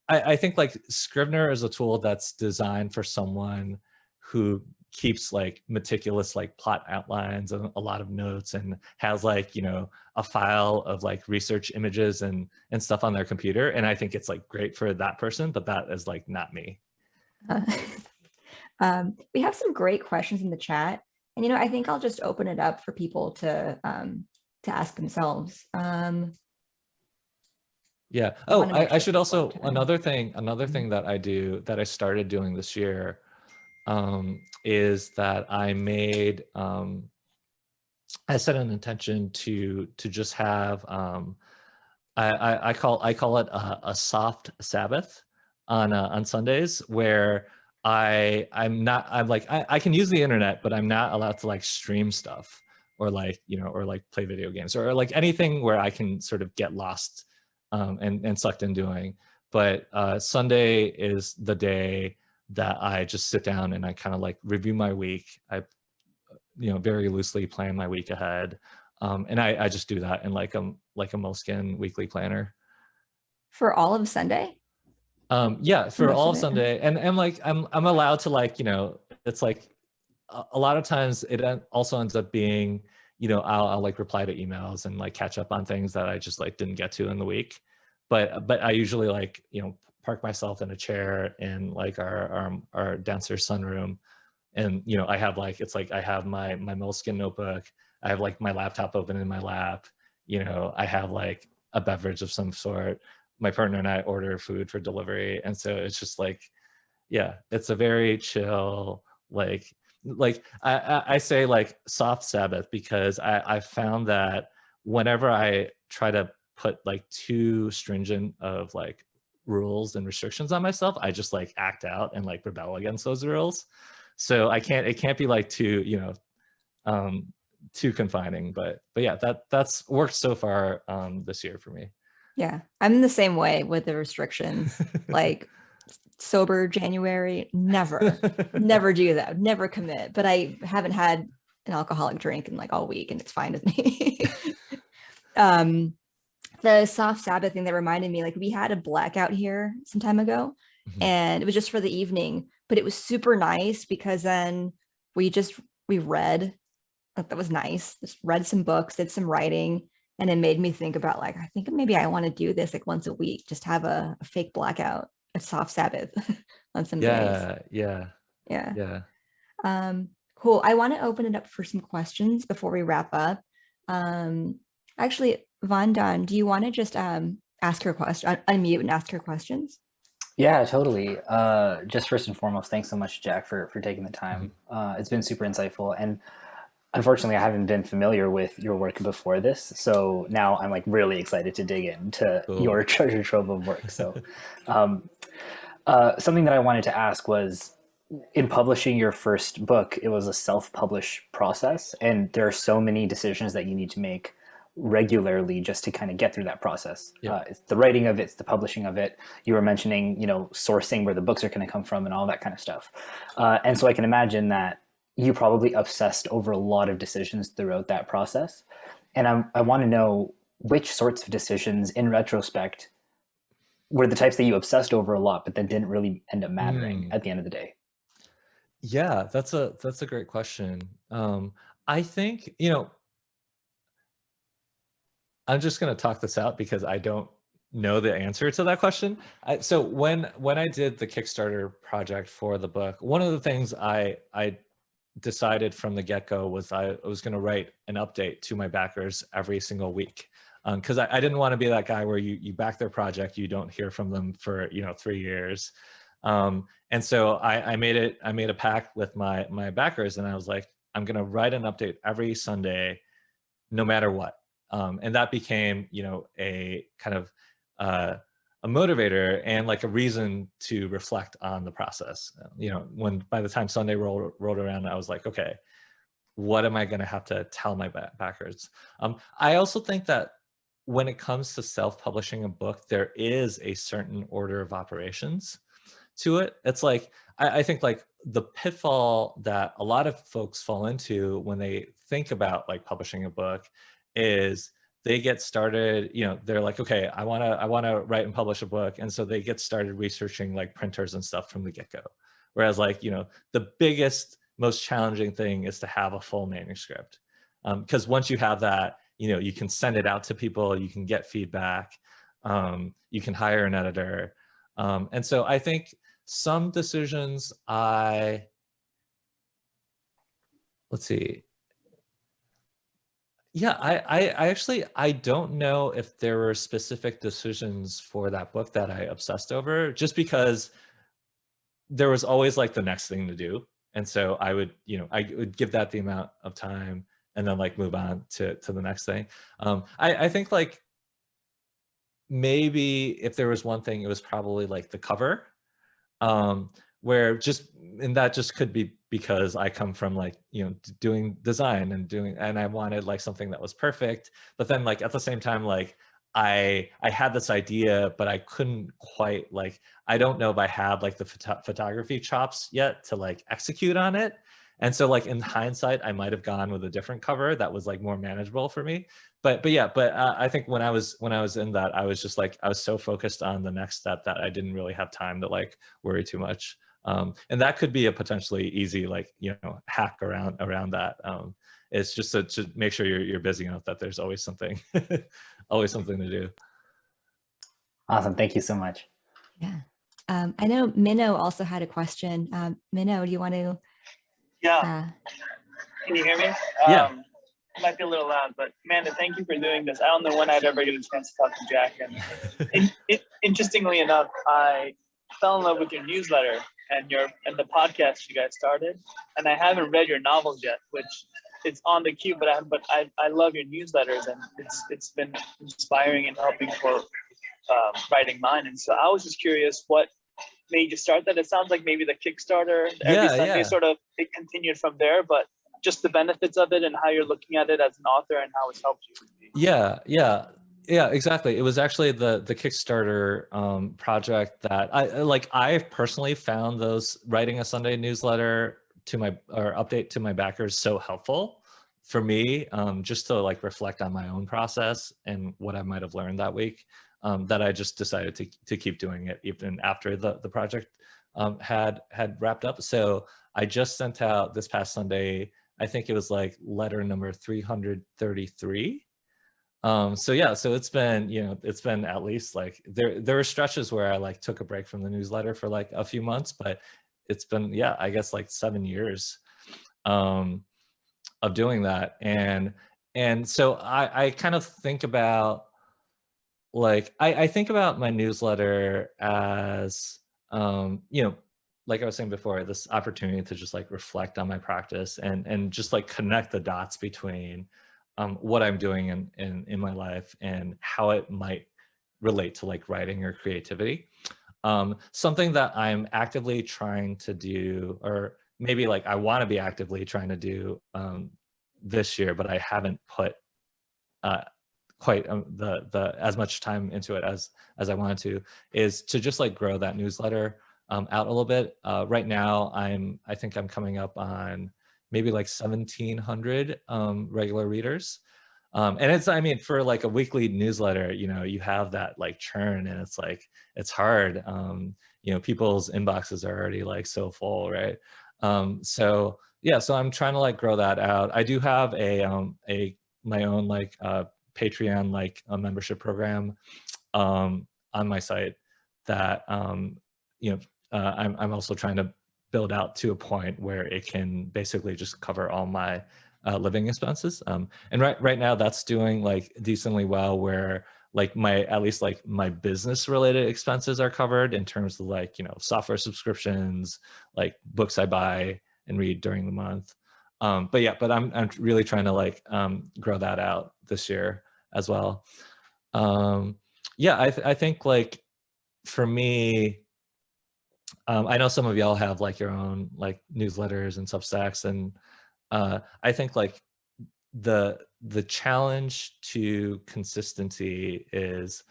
I think like Scrivener is a tool that's designed for someone who keeps like meticulous like plot outlines and a lot of notes and has like, a file of like research images and stuff on their computer. And I think it's like great for that person, but that is like not me. Uh, we have some great questions in the chat, and I think I'll just open it up for people to ask themselves. Yeah. I Oh, want to make I sure should people have also, time. another thing that I do that I started doing this year, is that I set an intention to just have, I call it a soft Sabbath on Sundays, where I can use the internet, but I'm not allowed to like stream stuff or like, or like play video games or like anything where I can sort of get lost and sucked in doing. But Sunday is the day that I just sit down and I kind of like review my week. I very loosely plan my week ahead. And I just do that in like a Moleskine weekly planner. For all of Sunday? Yeah, For for most all of of it? Sunday. And like I'm allowed to like, it's like a lot of times it also ends up being, I'll like reply to emails and like catch up on things that I just like didn't get to in the week. But I usually like, park myself in a chair in like our downstairs sunroom. And I have like, it's like I have my Moleskine notebook, I have like my laptop open in my lap, I have like a beverage of some sort. My partner and I order food for delivery, and so it's just like, yeah, it's a very chill, like I say like soft Sabbath, because I found that whenever I try to put like too stringent of like rules and restrictions on myself, I just like act out and like rebel against those rules. So it can't be like too, too confining, but yeah, that's worked so far this year for me. Yeah, I'm the same way with the restrictions. Like sober January, never do that, never commit. But I haven't had an alcoholic drink in like all week, and it's fine with me. um, the soft Sabbath thing that reminded me, like we had a blackout here some time ago, Mhm. and it was just for the evening, but it was super nice because then we read. Like, that was nice. Just read some books, did some writing, and it made me think about like I think maybe I want to do this like once a week, just have a fake blackout, a soft Sabbath on some days. Yeah, yeah, Yeah. yeah. Cool. I want to open it up for some questions before we wrap up. Um, actually, Von Don, do you want to just ask her question, unmute and ask her questions? Yeah, totally. Just first and foremost, thanks so much, Jack, for taking the Mhm. time. It's been super insightful, and unfortunately, I haven't been familiar with your work before this, so now I'm like really excited to dig into Cool. your treasure trove of work. So, something that I wanted to ask was, in publishing your first book, it was a self-publish process, and there are so many decisions that you need to make regularly just to kind of get through that process. Yep. It's the writing of it, it's the publishing of it. You were mentioning, sourcing where the books are going to come from and all that kind of stuff. And so I can imagine that you probably obsessed over a lot of decisions throughout that process. And I want to know which sorts of decisions, in retrospect, were the types that you obsessed over a lot, but then didn't really end up mattering Mm. at the end of the day. Yeah, that's a great question. I think, I'm just going to talk this out because I don't know the answer to that question. So when I did the Kickstarter project for the book, one of the things I decided from the get-go was I was going to write an update to my backers every single week, because I didn't want to be that guy where you back their project, you don't hear from them for 3 years. And so I made a pact with my backers, and I was like, I'm going to write an update every Sunday, no matter what. And that became, a kind of a motivator and like a reason to reflect on the process. When by the time Sunday rolled around, I was like, okay, what am I going to have to tell my backers? I also think that when it comes to self-publishing a book, there is a certain order of operations to it. It's like I think like the pitfall that a lot of folks fall into when they think about like publishing a book is they get started, they're like, okay, I want to write and publish a book, and so they get started researching like printers and stuff from the get-go. Whereas like, the biggest, most challenging thing is to have a full manuscript. Because once you have that, you can send it out to people, you can get feedback, you can hire an editor. And so I think some decisions let's see. Yeah, I actually, I don't know if there were specific decisions for that book that I obsessed over, just because there was always like the next thing to do. And so I would give that the amount of time and then like move on to the next thing. I think like maybe if there was one thing, it was probably like the cover. um where just, and that just could be because I come from like doing design and I wanted like something that was perfect, but then like at the same time, like I had this idea but I couldn't quite, like, I don't know if I had like the photography chops yet to like execute on it. And so like in hindsight I might have gone with a different cover that was like more manageable for me. But yeah, but I think when I was in that, I was just like, I was so focused on the next step that I didn't really have time to like worry too much. And that could be a potentially easy like hack around that. It's just to make sure you're busy enough that there's always something always something to do. Awesome. Thank you so much. Yeah. I know Minnow also had a question. Minnow, do you want to? Yeah, Uh, can you hear me? Yeah. It might be a little loud, but Amanda, thank you for doing this. I don't know when I'd ever get a chance to talk to Jack. And interestingly enough, I fell in love with your newsletter and the podcast you guys started. And I haven't read your novels yet, which it's on the queue. But I love your newsletters, and it's been inspiring and helping for writing mine. And so I was just curious what made you start that. It sounds like maybe the Kickstarter every Yeah, Sunday yeah. sort of it continued from there, but just the benefits of it and how you're looking at it as an author and how it's helped you. Yeah, exactly. It was actually the Kickstarter project that I personally found those writing a Sunday newsletter to my, or update to my backers, so helpful for me, just to like reflect on my own process and what I might have learned that week, that I just decided to keep doing it even after the project had wrapped up. So I just sent out this past Sunday, I think it was like letter number 333. So yeah, so it's been at least like, there were stretches where I like took a break from the newsletter for like a few months, but it's been, yeah, I guess like 7 years um of doing that. And so I kind of think about, like, I think about my newsletter as you know, like I was saying before, this opportunity to just like reflect on my practice and just like connect the dots between what I'm doing in my life and how it might relate to like writing or creativity. Something that I'm actively trying to do, or maybe like I want to be actively trying to do this year, but I haven't put quite the as much time into it as I wanted to, is to just like grow that newsletter out a little bit. Right now, I think I'm coming up on maybe like 1,700 regular readers. And it's, I mean, for like a weekly newsletter, you know, you have that like churn, and it's like, it's hard. You know, people's inboxes are already like so full, right? So yeah, so I'm trying to like grow that out. I do have my own like Patreon like a membership program on my site that you know, I'm also trying to build out to a point where it can basically just cover all my living expenses. And right now that's doing like decently well, where like at least like my business related expenses are covered in terms of like, you know, software subscriptions, like books I buy and read during the month. But yeah, but I'm really trying to like grow that out this year as well. Yeah, I think like for me, I know some of y'all have like your own like newsletters and Substacks, and I think like the challenge to consistency is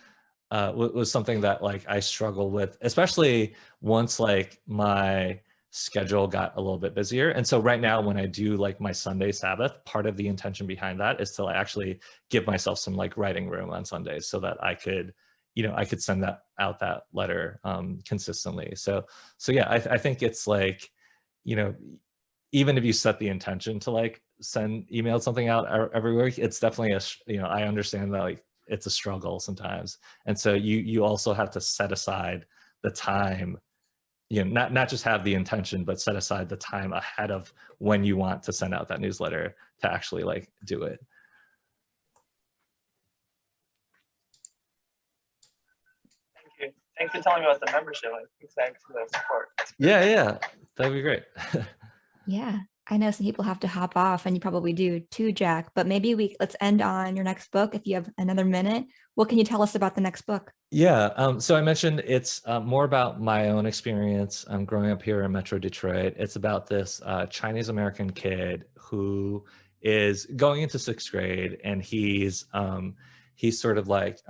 was something that like I struggle with, especially once like my schedule got a little bit busier. And so right now when I do like my Sunday Sabbath, part of the intention behind that is to actually give myself some like writing room on Sundays so that I could, you know, I could send that letter consistently. So yeah, I think it's like, you know, even if you set the intention to like email something out every week, it's definitely you know, I understand that like it's a struggle sometimes. And so you also have to set aside the time, you know, not just have the intention, but set aside the time ahead of when you want to send out that newsletter to actually like do it. Thank you. Thanks for telling me about the membership. I'm excited for the support. Yeah, that'd be great. Yeah, I know some people have to hop off, and you probably do too, Jack, but maybe let's end on your next book if you have another minute. What can you tell us about the next book? Yeah, so I mentioned it's more about my own experience growing up here in Metro Detroit. It's about this Chinese American kid who is going into 6th grade, and he's sort of like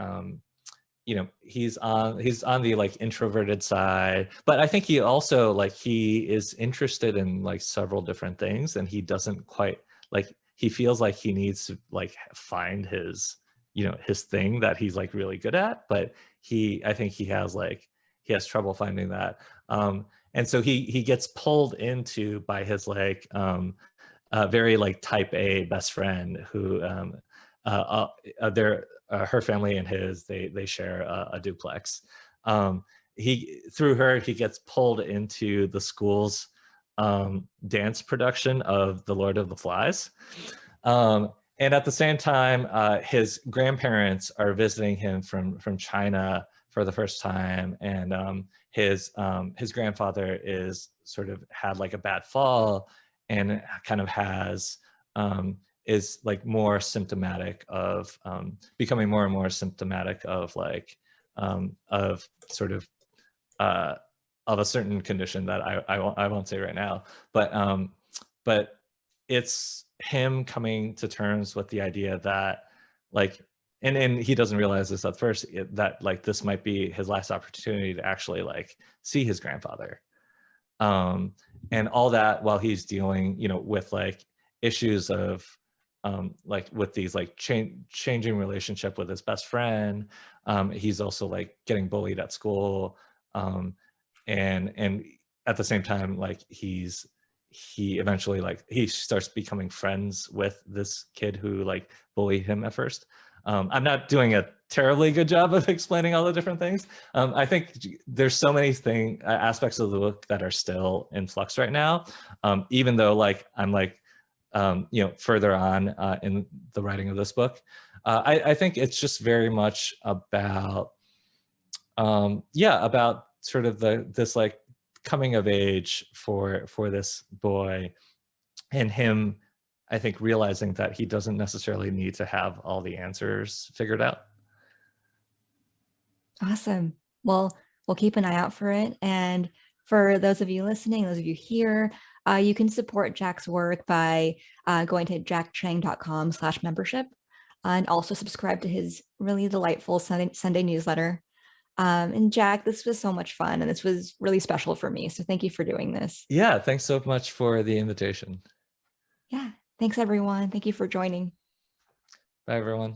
you know, he's on the like introverted side, but I think he also like he is interested in like several different things, and he doesn't quite like, he feels like he needs to like find his, you know, his thing that he's like really good at, but I think he has trouble finding that. And so he gets pulled into by his like very like type A best friend who her family and his, they share a duplex. Through her, he gets pulled into the school's dance production of The Lord of the Flies. And at the same time, his grandparents are visiting him from China for the first time, and his grandfather is sort of had like a bad fall, and kind of has is like more symptomatic of becoming more and more symptomatic of like of sort of a certain condition that I won't say right now, but it's him coming to terms with the idea that like, and he doesn't realize this at first, that like this might be his last opportunity to actually like see his grandfather, and all that while he's dealing, you know, with like issues of like with these like changing relationship with his best friend. He's also like getting bullied at school, and at the same time like he eventually like he starts becoming friends with this kid who like bullied him at first. I'm not doing a terribly good job of explaining all the different things. I think there's so many aspects of the book that are still in flux right now, even though like I'm like you know, further on in the writing of this book. I think it's just very much about yeah, about sort of this like coming of age for this boy, and him, I think, realizing that he doesn't necessarily need to have all the answers figured out. Awesome. Well, we'll keep an eye out for it. And for those of you listening, those of you here, you can support Jack's work by going to jackcheng.com/membership, and also subscribe to his really delightful Sunday newsletter. And Jack, this was so much fun, and this was really special for me. So thank you for doing this. Yeah, thanks so much for the invitation. Yeah, thanks everyone. Thank you for joining. Bye, everyone.